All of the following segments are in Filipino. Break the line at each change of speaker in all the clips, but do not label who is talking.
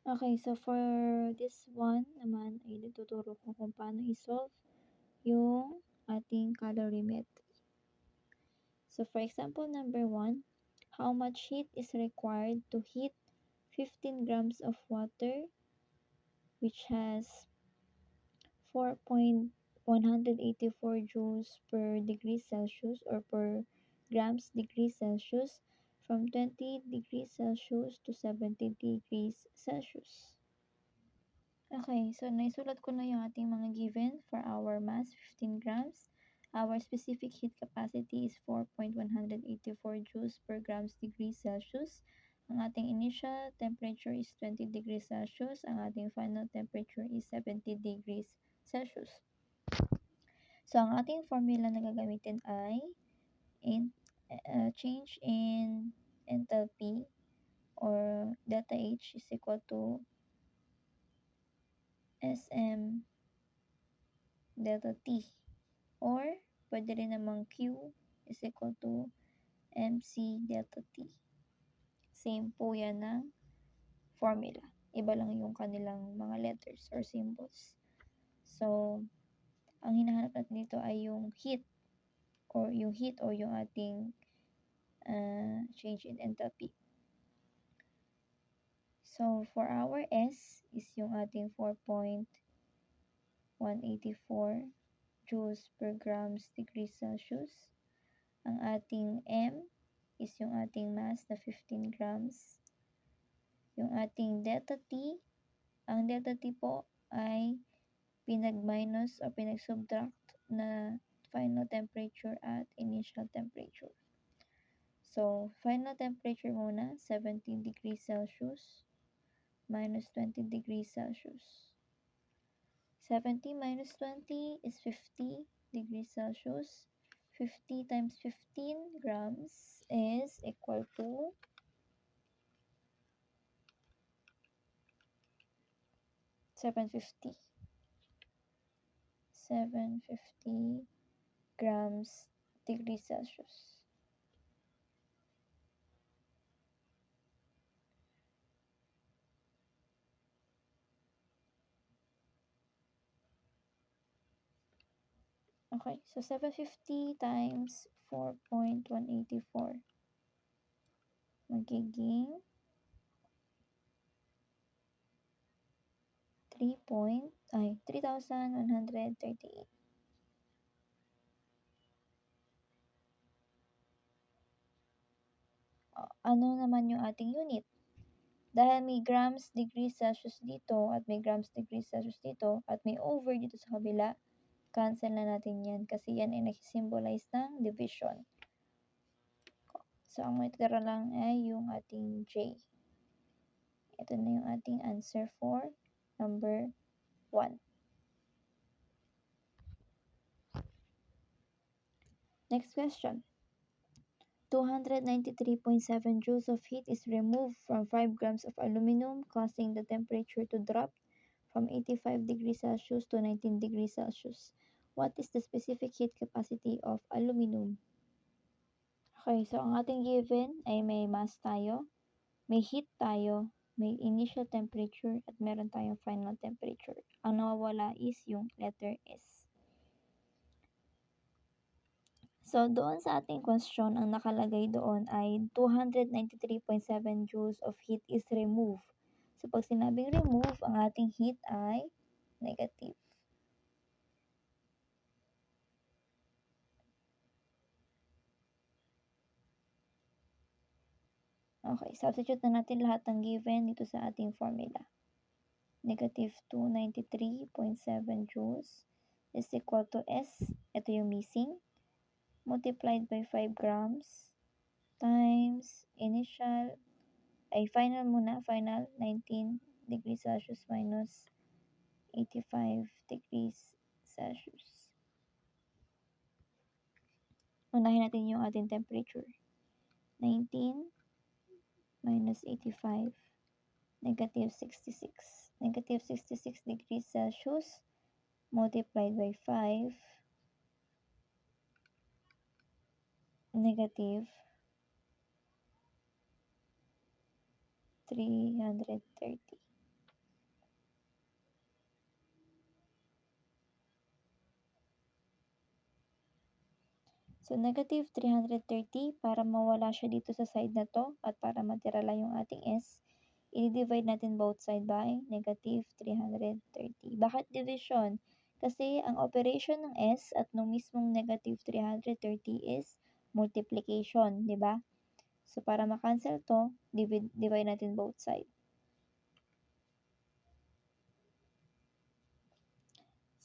Okay, so for this one naman ay tuturo ko kung paano i-solve yung ating calorimetry. So for example number 1, how much heat is required to heat 15 grams of water which has 4.184 joules per degree Celsius or per grams degree Celsius from 20 degrees Celsius to 70 degrees Celsius. Okay, so naisulat ko na yung ating mga given for our mass, 15 grams. Our specific heat capacity is 4.184 joules per grams degree Celsius. Ang ating initial temperature is 20 degrees Celsius. Ang ating final temperature is 70 degrees Celsius. So, ang ating formula na gagamitin ay change in enthalpy or delta H is equal to SM delta T or pwede rin namang Q is equal to MC delta T. Same po yan ng formula. Iba lang yung kanilang mga letters or symbols. So, ang hinahanap natin dito ay yung heat or yung ating change in enthalpy. So, for our S is yung ating 4.184 joules per grams degree Celsius. Ang ating M is yung ating mass na 15 grams. Yung ating delta T, ang delta T po ay pinag-minus o pinag-subtract na final temperature at initial temperature. So, final temperature muna, 17 degrees Celsius minus 20 degrees Celsius. 70 minus 20 is 50 degrees Celsius. 50 times 15 grams is equal to 750 grams degrees Celsius. Okay, so 750 times 4.184 magiging 3,138. Ano naman yung ating unit? Dahil may grams degrees Celsius dito at may grams degrees Celsius dito at may over dito sa kabila, cancel na natin yan kasi yan ay nag-symbolize ng division. So, ang matitira lang ay yung ating J. Ito na yung ating answer for number 1. Next question. 293.7 joules of heat is removed from 5 grams of aluminum, causing the temperature to drop from 85 degrees Celsius to 19 degrees Celsius. What is the specific heat capacity of aluminum? Okay, so ang ating given ay may mass tayo, may heat tayo, may initial temperature, at meron tayong final temperature. Ang nawawala is yung letter S. So, doon sa ating question, ang nakalagay doon ay 293.7 joules of heat is removed. So, pag sinabing remove, ang ating heat ay negative. Okay, substitute na natin lahat ng given dito sa ating formula. Negative 293.7 joules is equal to S, ito yung missing, multiplied by 5 grams times initial, final 19 degrees Celsius minus 85 degrees Celsius. Unahin natin yung ating temperature. 19 minus 85, negative 66. Negative 66 degrees Celsius multiplied by 5, negative 330. So, negative 330, para mawala siya dito sa side na to at para matira lang yung ating s, i-divide natin both side by negative 330. Bakit division? Kasi ang operation ng s at nung mismong negative 330 is multiplication, di ba? So, para ma-cancel to, divide natin both side.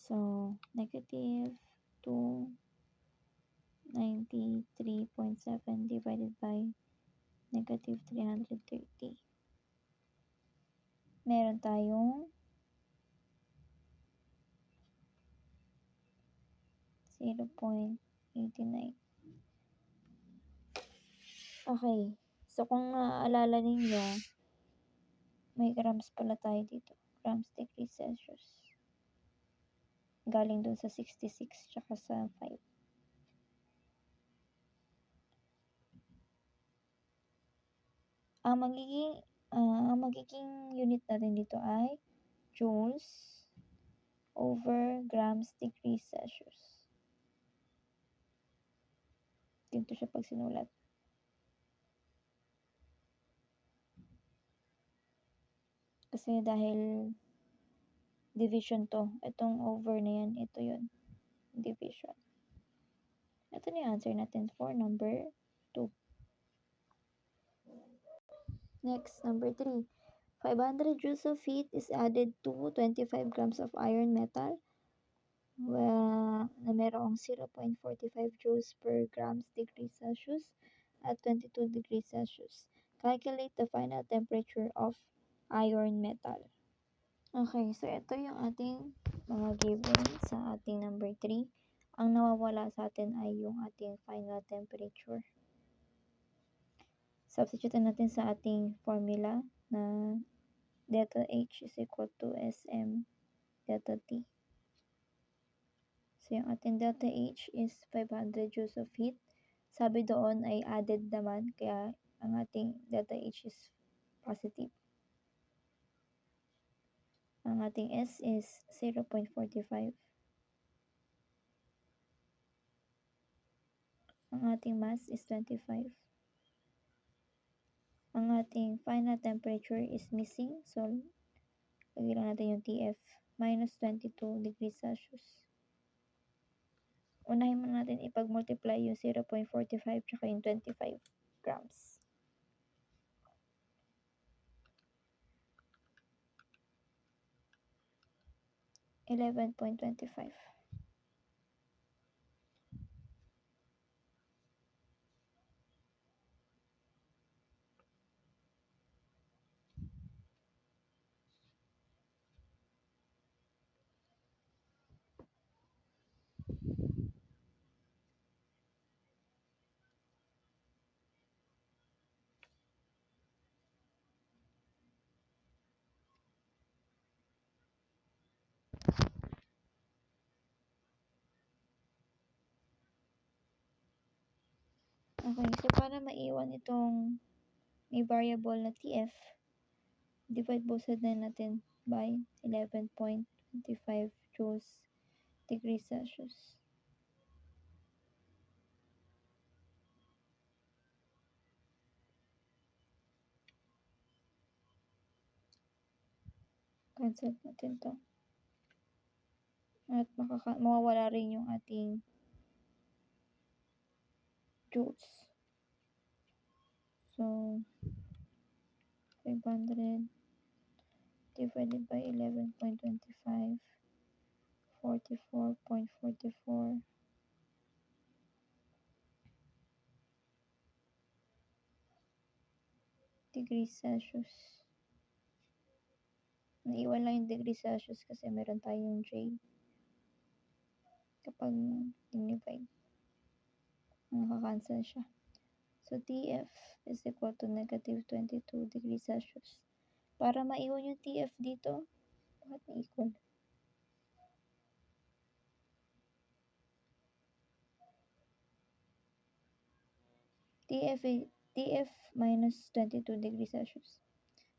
So, negative 293.7 divided by negative 330. Meron tayong 0.89. Okay. So, kung naaalala ninyo, may grams pala tayo dito. Grams degrees Celsius. Galing dun sa 66 tsaka sa 5. Ang magiging unit natin dito ay joules over grams degrees Celsius. Dito siya pag sinulat. Kasi dahil division to, itong over na yan, ito yun, division. Ito na yung answer natin for number 2. Next, number 3. 500 joules of heat is added to 25 grams of iron metal na merong 0.45 joules per grams degrees Celsius at 22 degrees Celsius. Calculate the final temperature of iron metal. Okay, so ito yung ating mga given sa ating number 3. Ang nawawala sa atin ay yung ating final temperature. Substitute natin sa ating formula na delta H is equal to SM delta T. So, yung ating delta H is 500 joules of heat. Sabi doon ay added naman, kaya ang ating delta H is positive. Ang ating S is 0.45. Ang ating mass is 25. Ang ating final temperature is missing, so lagyan lang natin yung TF, minus 22 degrees Celsius. Unahin muna natin ipag-multiply yung 0.45 tsaka yung 25 grams. $11.25. Okay, so para maiwan itong may variable na TF, divide both sides na natin by 11.25 joules degrees Celsius. Cancel natin to. At mawawala rin yung ating joules. So, 500 divided by 11.25, 44.44 degrees Celsius. Naiwan lang yung degrees Celsius kasi meron tayong J. Kapag divide, makakancel siya. So, TF is equal to negative 22 degrees Celsius. Para maiwan yung TF dito, bakit may equal? TF minus 22 degrees Celsius.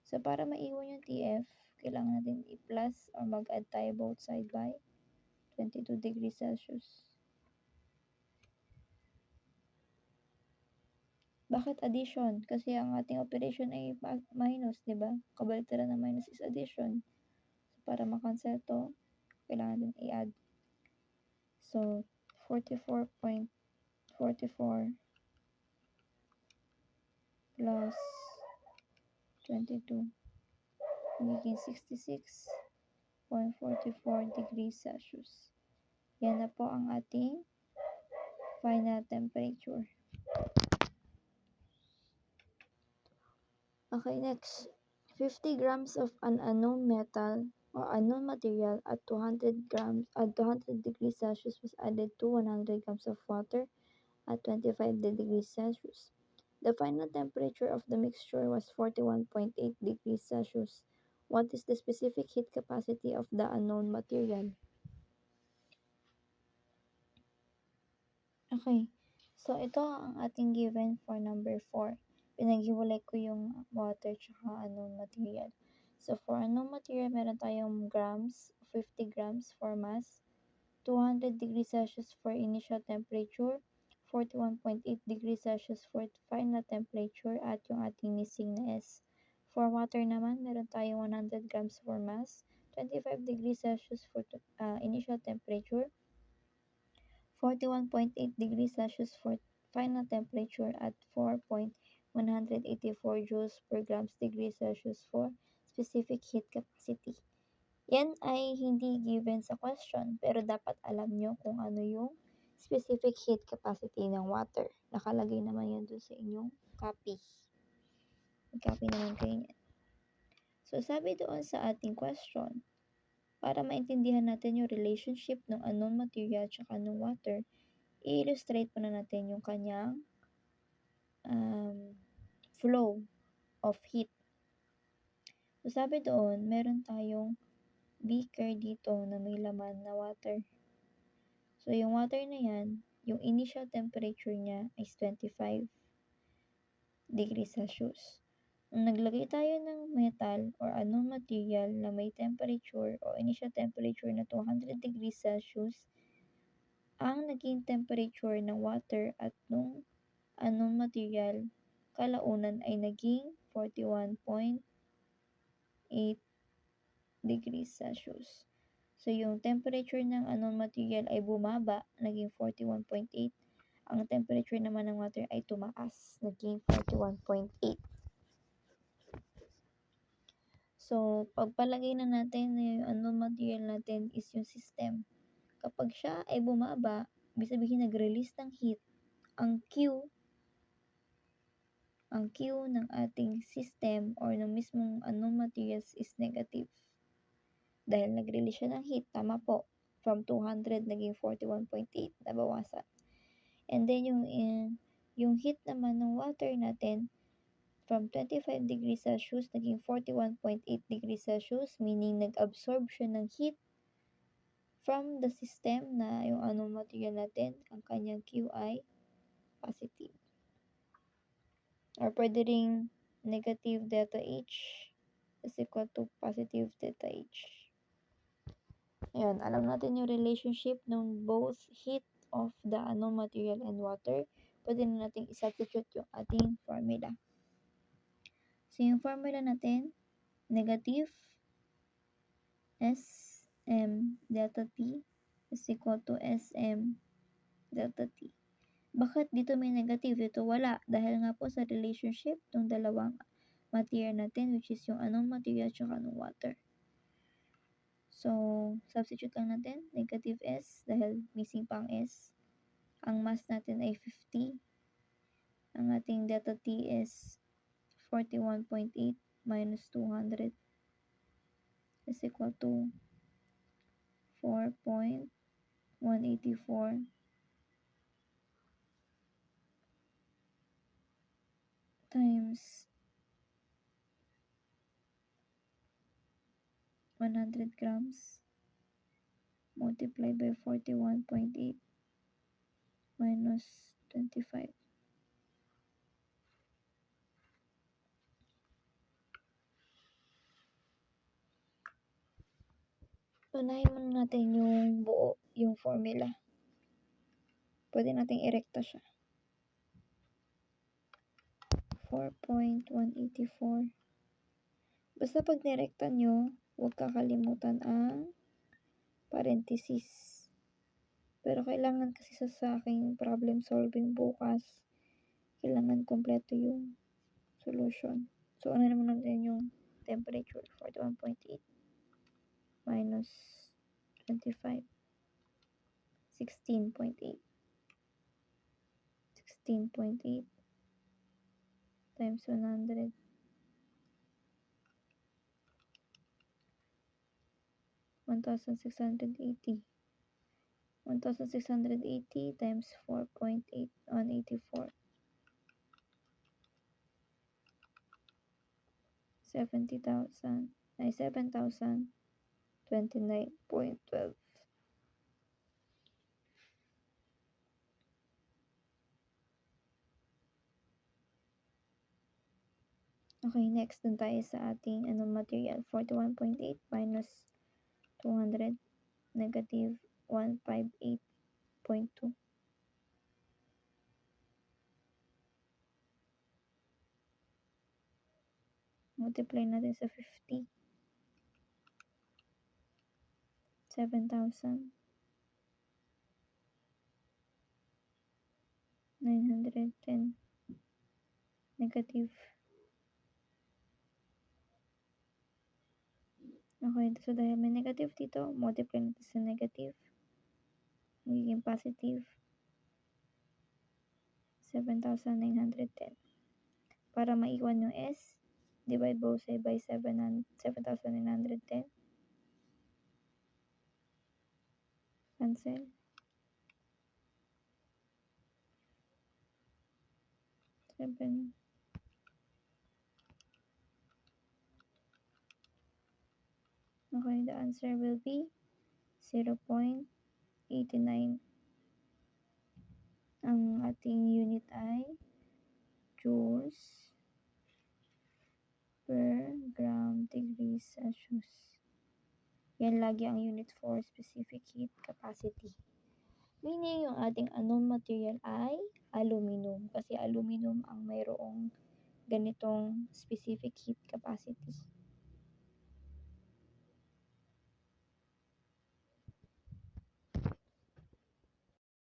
So, para maiwan yung TF, kailangan natin i-plus or mag-add tayo both side by 22 degrees Celsius. Bakit addition? Kasi ang ating operation ay minus, di ba? Kabaliktaran ng minus is addition. So, para makancel to, kailangan din i-add. So, 44.44 plus 22 magiging 66.44 degrees Celsius. Yan na po ang ating final temperature. Okay, next. 50 grams of an unknown metal or unknown material at 200 degrees Celsius was added to 100 grams of water at 25 degrees Celsius. The final temperature of the mixture was 41.8 degrees Celsius. What is the specific heat capacity of the unknown material? Okay. So, ito ang ating given for number 4. Pinaghiwalay ko yung water tsaka unknown material. So, for unknown material, meron tayong grams, 50 grams for mass, 200 degrees Celsius for initial temperature, 41.8 degrees Celsius for final temperature, at yung ating missing na S. For water naman, meron tayong 100 grams for mass, 25 degrees Celsius for initial temperature, 41.8 degrees Celsius for final temperature at 4.184 joules per grams degree Celsius for specific heat capacity. Yan ay hindi given sa question, pero dapat alam nyo kung ano yung specific heat capacity ng water. Nakalagay naman yan dun sa inyong copy. Mag-copy naman kayo yan. So, sabi doon sa ating question, para maintindihan natin yung relationship ng unknown material at ng water, i-illustrate muna natin yung kanyang flow of heat. So, sabi doon, meron tayong beaker dito na may laman na water. So, yung water na yan, yung initial temperature niya is 25 degrees Celsius. Nung naglagay tayo ng metal or anong material na may temperature o initial temperature na 200 degrees Celsius, ang naging temperature ng water at nung anong material kalaunan ay naging 41.8 degrees Celsius. So, yung temperature ng anong material ay bumaba, naging 41.8. Ang temperature naman ng water ay tumaas, naging 41.8. So, pagpalagay na natin na yung anong material natin is yung system. Kapag siya ay bumaba, ibig sabihin nag-release ng heat, ang Q ng ating system or ng mismong anong materials is negative. Dahil nag-release siya ng heat, tama po, from 200 naging 41.8, nabawasan. And then yung heat naman ng water natin, from 25 degrees Celsius, naging 41.8 degrees Celsius, meaning nag-absorb siya ng heat from the system na yung anong material natin, ang kanyang QI positive. Or pwede ring negative delta H is equal to positive delta H. Ayan, alam natin yung relationship ng both heat of the unknown material and water. Pwede na natin i-substitute yung ating formula. So, yung formula natin, negative Sm delta T is equal to Sm delta T. Bakit dito may negative? Dito wala. Dahil nga po sa relationship ng dalawang material natin, which is yung anong material at anong water. So, substitute lang natin, negative S, dahil missing pa ang S. Ang mass natin ay 50. Ang ating delta T is 41.8 minus 200 is equal to 4.184 times 100 grams multiplied by 41.8 minus 25. Unahin muna natin yung buo, yung formula. Pwede nating irekta siya. 4.184. Basta pag nirekta nyo, huwag kakalimutan ang parenthesis. Pero kailangan kasi sa aking problem solving bukas, kailangan kompleto yung solution. So, ano naman natin yung temperature? 41.8 minus 25. 16.8. 16.8 times 100. 1,680. 1,680 times 4.8184. 7,029.12. Okay, next dun tayo sa ating material. 41.8 minus 200 negative 158.2. Multiply natin sa 50. 7,910 negative. Okay, so dahil may negative dito, multiply natin sa negative. Magiging positive. 7,910. Para maiwan yung S, divide both sides by 7,910. Cancel. 7. Okay, the answer will be 0.89. Ang ating unit ay joules per gram degree Celsius. Yan lagi ang unit for specific heat capacity. Meaning, yung ating unknown material ay aluminum. Kasi aluminum ang mayroong ganitong specific heat capacity.